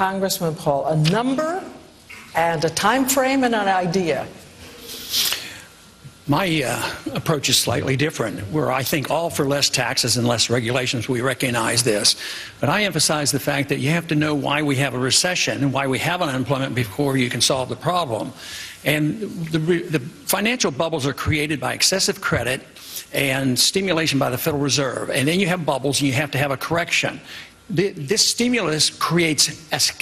Congressman Paul, a number and a time frame and an idea. My approach is slightly different, where I think all for less taxes and less regulations. We recognize this. But I emphasize the fact that you have to know why we have a recession and why we have unemployment before you can solve the problem. And the financial bubbles are created by excessive credit and stimulation by the Federal Reserve. And then you have bubbles and you have to have a correction. This stimulus creates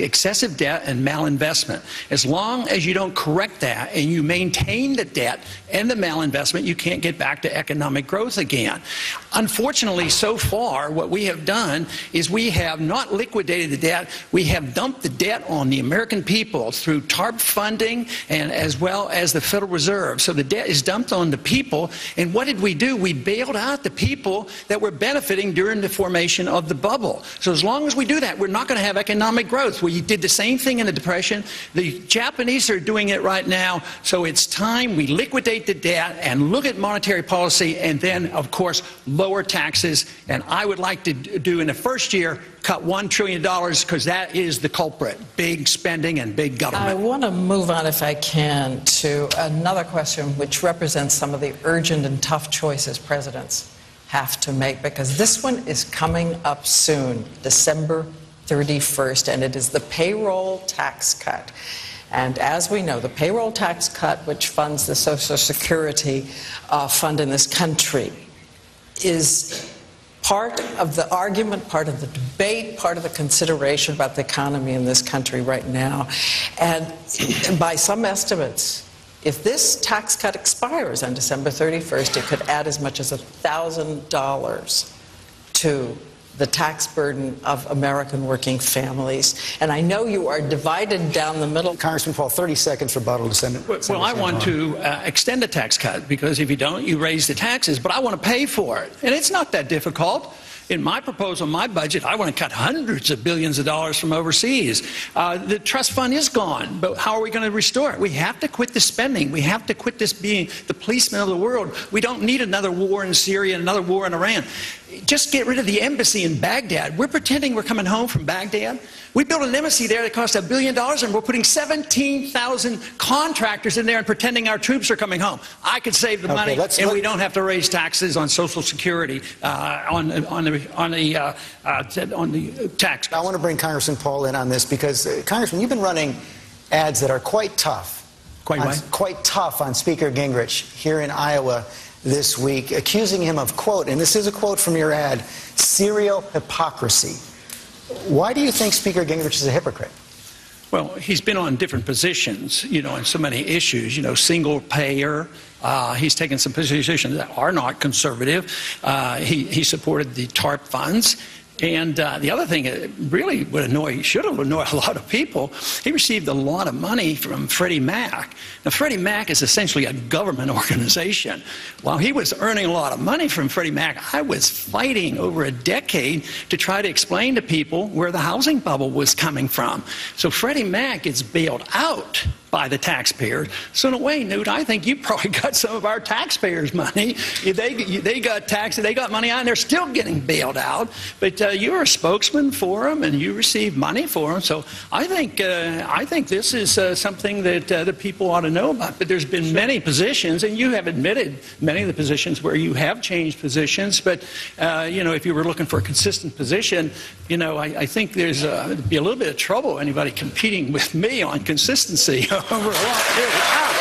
excessive debt and malinvestment. As long as you don't correct that and you maintain the debt and the malinvestment, you can't get back to economic growth again. Unfortunately, so far, what we have done is we have not liquidated the debt. We have dumped the debt on the American people through TARP funding and as well as the Federal Reserve. So the debt is dumped on the people. And what did we do? We bailed out the people that were benefiting during the formation of the bubble. So as long as we do that, we're not going to have economic growth. We did the same thing in the Depression. The Japanese are doing it right now. So it's time we liquidate the debt and look at monetary policy and then, of course, lower taxes. And I would like to do in the first year, cut $1 trillion because that is the culprit, big spending and big government. I want to move on, if I can, to another question which represents some of the urgent and tough choices presidents have to make, because this one is coming up soon, December 31st, and it is the payroll tax cut. And as we know, the payroll tax cut, which funds the Social Security fund in this country, is part of the argument, part of the debate, part of the consideration about the economy in this country right now. And by some estimates, if this tax cut expires on December 31st, it could add as much as $1,000 to the tax burden of American working families. And I know you are divided down the middle. Congressman Paul, 30 seconds rebuttal to Senator. Well, I want to extend the tax cut, because if you don't, you raise the taxes, but I want to pay for it. And it's not that difficult. In my proposal, my budget, I want to cut hundreds of billions of dollars from overseas. The trust fund is gone, but how are we going to restore it? We have to quit the spending. We have to quit this being the policeman of the world. We don't need another war in Syria, another war in Iran. Just get rid of the embassy in Baghdad. We're pretending we're coming home from Baghdad. We built an embassy there that cost $1 billion, and we're putting 17,000 contractors in there and pretending our troops are coming home. I could save the money, and we don't have to raise taxes on Social Security, on the tax. I want to bring Congressman Paul in on this because, Congressman, you've been running ads that are quite tough. Quite tough on Speaker Gingrich here in Iowa this week, accusing him of, quote, and this is a quote from your ad, serial hypocrisy. Why do you think Speaker Gingrich is a hypocrite? Well, he's been on different positions, on so many issues, single payer. He's taken some positions that are not conservative. He supported the TARP funds. And the other thing that really should have annoyed a lot of people, he received a lot of money from Freddie Mac. Now, Freddie Mac is essentially a government organization. While he was earning a lot of money from Freddie Mac, I was fighting over a decade to try to explain to people where the housing bubble was coming from. So Freddie Mac gets bailed out by the taxpayers. So in a way, Newt, I think you probably got some of our taxpayers' money. They got money out, and they're still getting bailed out. But you're a spokesman for them, and you receive money for them. So I think this is something that the people ought to know about. But there's been many positions, and you have admitted many of the positions where you have changed positions. But if you were looking for a consistent position, I think there'd be a little bit of trouble anybody competing with me on consistency over a long period of time.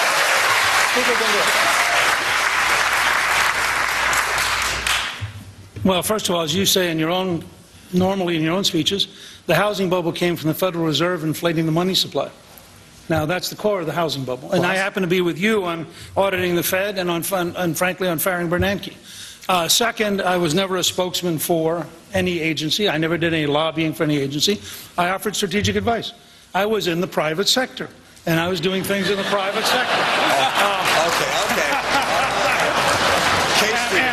Well, first of all, as you say normally in your own speeches, the housing bubble came from the Federal Reserve inflating the money supply. Now, that's the core of the housing bubble. And I happen to be with you on auditing the Fed and frankly, on firing Bernanke. Second, I was never a spokesman for any agency. I never did any lobbying for any agency. I offered strategic advice. I was in the private sector, and I was doing things in the private sector.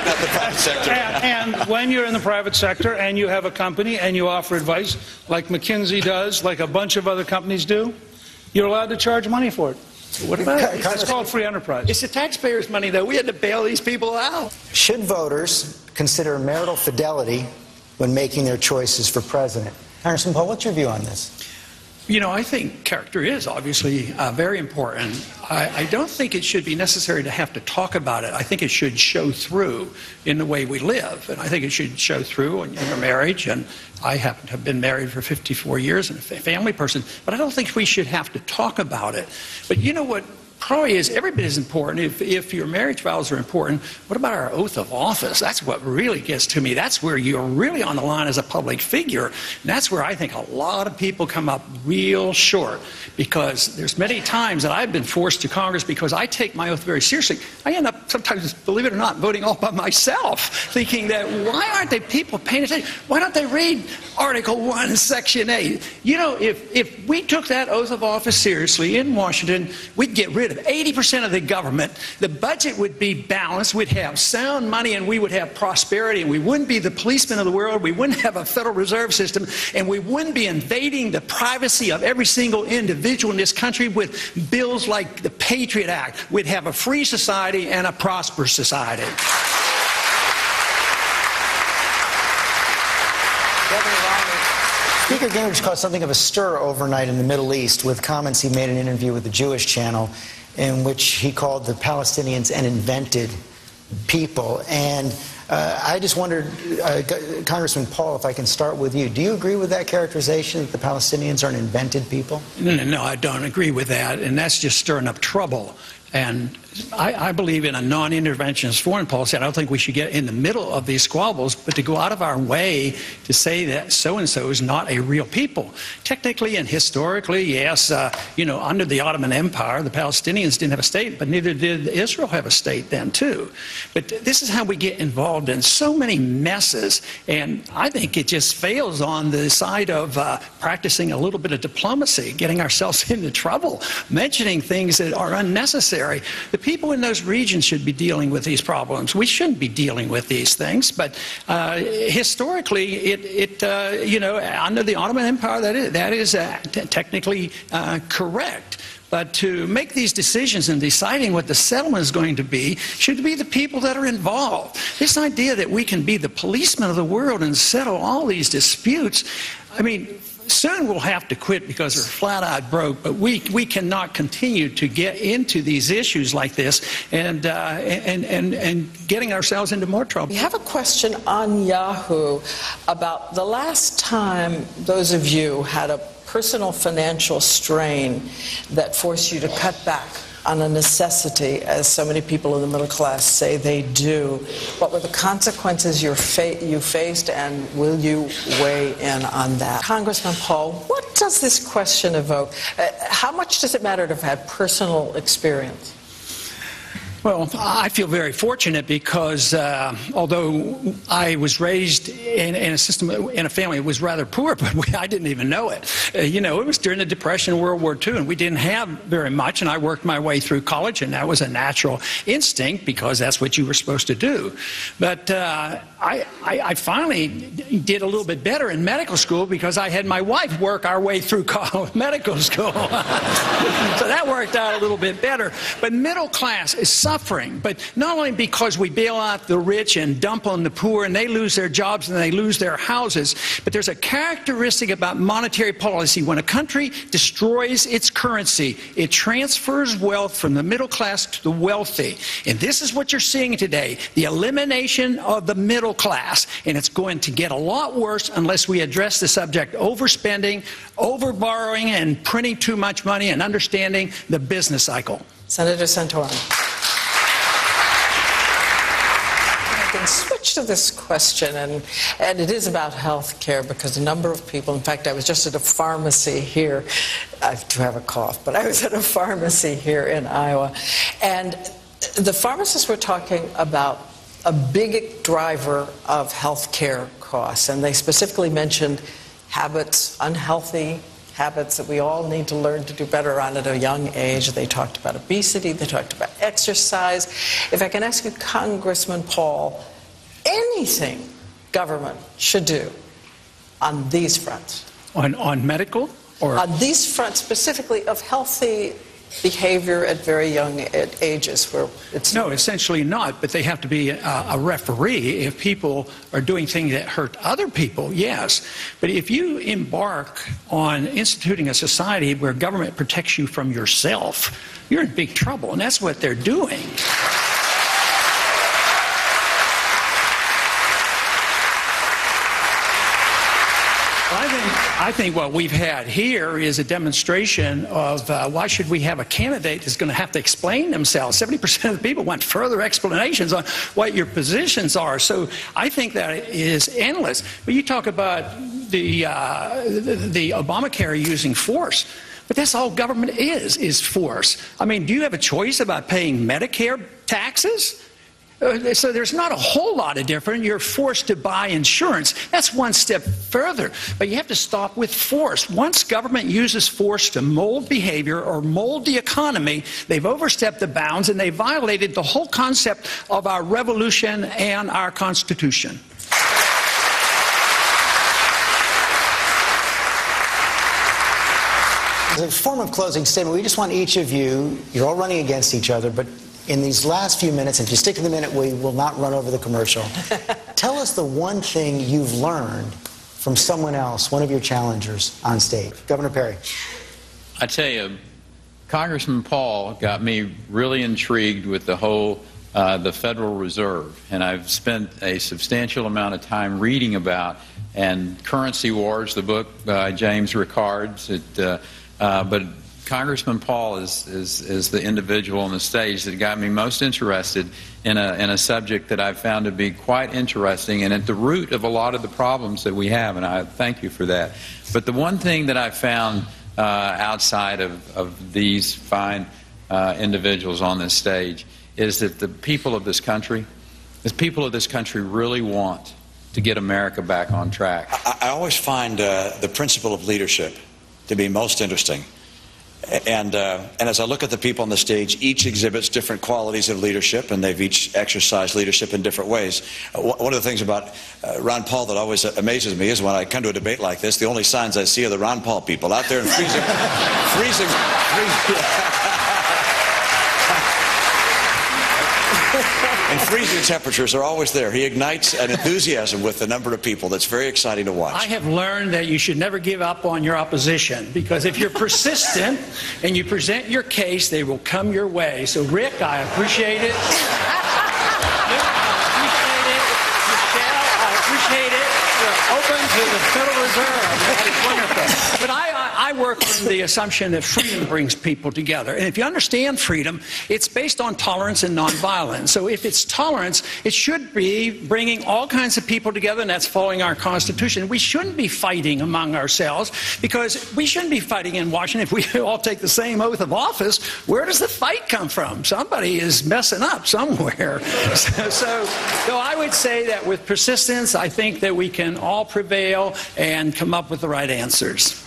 Not the private sector. And when you're in the private sector and you have a company and you offer advice, like McKinsey does, like a bunch of other companies do, you're allowed to charge money for it. What about it? It's called free enterprise. It's the taxpayers' money, though. We had to bail these people out. Should voters consider marital fidelity when making their choices for president? Congressman Paul, what's your view on this? You know, I think character is obviously very important. I don't think it should be necessary to have to talk about it. I think it should show through in the way we live. And I think it should show through in your marriage. And I happen to have been married for 54 years and a family person. But I don't think we should have to talk about it. But you know what? Probably is every bit as important. If your marriage vows are important, what about our oath of office? That's what really gets to me. That's where you're really on the line as a public figure. And that's where I think a lot of people come up real short, because there's many times that I've been forced to Congress because I take my oath very seriously. I end up sometimes, believe it or not, voting all by myself, thinking that why aren't they people paying attention? Why don't they read Article 1, Section 8? You know, if we took that oath of office seriously in Washington, we'd get rid of 80% of the government. The budget would be balanced. We'd have sound money, and we would have prosperity, and we wouldn't be the policemen of the world. We wouldn't have a Federal Reserve System, and we wouldn't be invading the privacy of every single individual in this country with bills like the Patriot Act. We'd have a free society and a prosperous society. Speaker Gingrich caused something of a stir overnight in the Middle East with comments he made in an interview with the Jewish channel in which he called the Palestinians an invented people. And I just wondered, Congressman Paul, if I can start with you. Do you agree with that characterization that the Palestinians are an invented people? No, I don't agree with that. And that's just stirring up trouble. And I believe in a non-interventionist foreign policy. I don't think we should get in the middle of these squabbles, but to go out of our way to say that so-and-so is not a real people. Technically and historically, yes, you know, under the Ottoman Empire, the Palestinians didn't have a state, but neither did Israel have a state then, too. But this is how we get involved in so many messes, and I think it just fails on the side of practicing a little bit of diplomacy, getting ourselves into trouble, mentioning things that are unnecessary. The people in those regions should be dealing with these problems. We shouldn't be dealing with these things. But historically, you know, under the Ottoman Empire, that is technically correct. But to make these decisions and deciding what the settlement is going to be should be the people that are involved. This idea that we can be the policemen of the world and settle all these disputes, I mean, soon we'll have to quit because we're flat-out broke, but we cannot continue to get into these issues like this and getting ourselves into more trouble. We have a question on Yahoo about the last time those of you had a personal financial strain that forced you to cut back on a necessity, as so many people in the middle class say they do. What were the consequences you faced, and will you weigh in on that? Congressman Paul, what does this question evoke? How much does it matter to have had personal experience? Well, I feel very fortunate because although I was raised in a system, in a family that was rather poor, but I didn't even know it. You know, it was during the Depression and World War II, and we didn't have very much, and I worked my way through college, and that was a natural instinct because that's what you were supposed to do. But I finally did a little bit better in medical school because I had my wife work our way through medical school. So that worked out a little bit better. But middle class is suffering, but not only because we bail out the rich and dump on the poor and they lose their jobs and they lose their houses, but there's a characteristic about monetary policy. When a country destroys its currency, it transfers wealth from the middle class to the wealthy. And this is what you're seeing today, the elimination of the middle class. And it's going to get a lot worse unless we address the subject overspending, overborrowing, and printing too much money and understanding the business cycle. Senator Santorum. Switch to this question, and it is about health care, because a number of people, in fact, I was just at a pharmacy here. I do have a cough, but I was at a pharmacy here in Iowa, and the pharmacists were talking about a big driver of health care costs, and they specifically mentioned habits, unhealthy habits that we all need to learn to do better on at a young age. They talked about obesity, they talked about exercise. If I can ask you, Congressman Paul, anything government should do on these fronts? On medical? Or on these fronts specifically of healthy behavior at very young ages where it's... No, essentially not, but they have to be a referee. If people are doing things that hurt other people, yes. But if you embark on instituting a society where government protects you from yourself, you're in big trouble, and that's what they're doing. I think what we've had here is a demonstration of why should we have a candidate that's going to have to explain themselves. 70% of the people want further explanations on what your positions are. So I think that is endless. But you talk about the Obamacare using force. But that's all government is force. I mean, do you have a choice about paying Medicare taxes? So there's not a whole lot of difference. You're forced to buy insurance. That's one step further. But you have to stop with force. Once government uses force to mold behavior or mold the economy, they've overstepped the bounds and they violated the whole concept of our revolution and our Constitution. As a form of closing statement, we just want each of you, you're all running against each other, but in these last few minutes, if you stick to the minute, we will not run over the commercial. Tell us the one thing you've learned from someone else, one of your challengers on stage. Governor Perry. I tell you, Congressman Paul got me really intrigued with the whole the Federal Reserve, and I've spent a substantial amount of time reading about and Currency Wars, the book by James Ricard's. But Congressman Paul is the individual on the stage that got me most interested in a subject that I've found to be quite interesting and at the root of a lot of the problems that we have, and I thank you for that. But the one thing that I found outside of these fine individuals on this stage is that the people of this country really want to get America back on track. I always find the principle of leadership to be most interesting. And as I look at the people on the stage, each exhibits different qualities of leadership, and they've each exercised leadership in different ways. One of the things about Ron Paul that always amazes me is when I come to a debate like this, the only signs I see are the Ron Paul people out there in freezing temperatures are always there. He ignites an enthusiasm with the number of people that's very exciting to watch. I have learned that you should never give up on your opposition, because if you're persistent and you present your case, they will come your way. So, Rick, I appreciate it. Michelle, I appreciate it. We're open to the Federal Reserve. That is wonderful. But I work from the assumption that freedom brings people together. And if you understand freedom, it's based on tolerance and nonviolence. So if it's tolerance, it should be bringing all kinds of people together, and that's following our Constitution. We shouldn't be fighting among ourselves, because we shouldn't be fighting in Washington. If we all take the same oath of office, where does the fight come from? Somebody is messing up somewhere. So I would say that with persistence, I think that we can all prevail and come up with the right answers.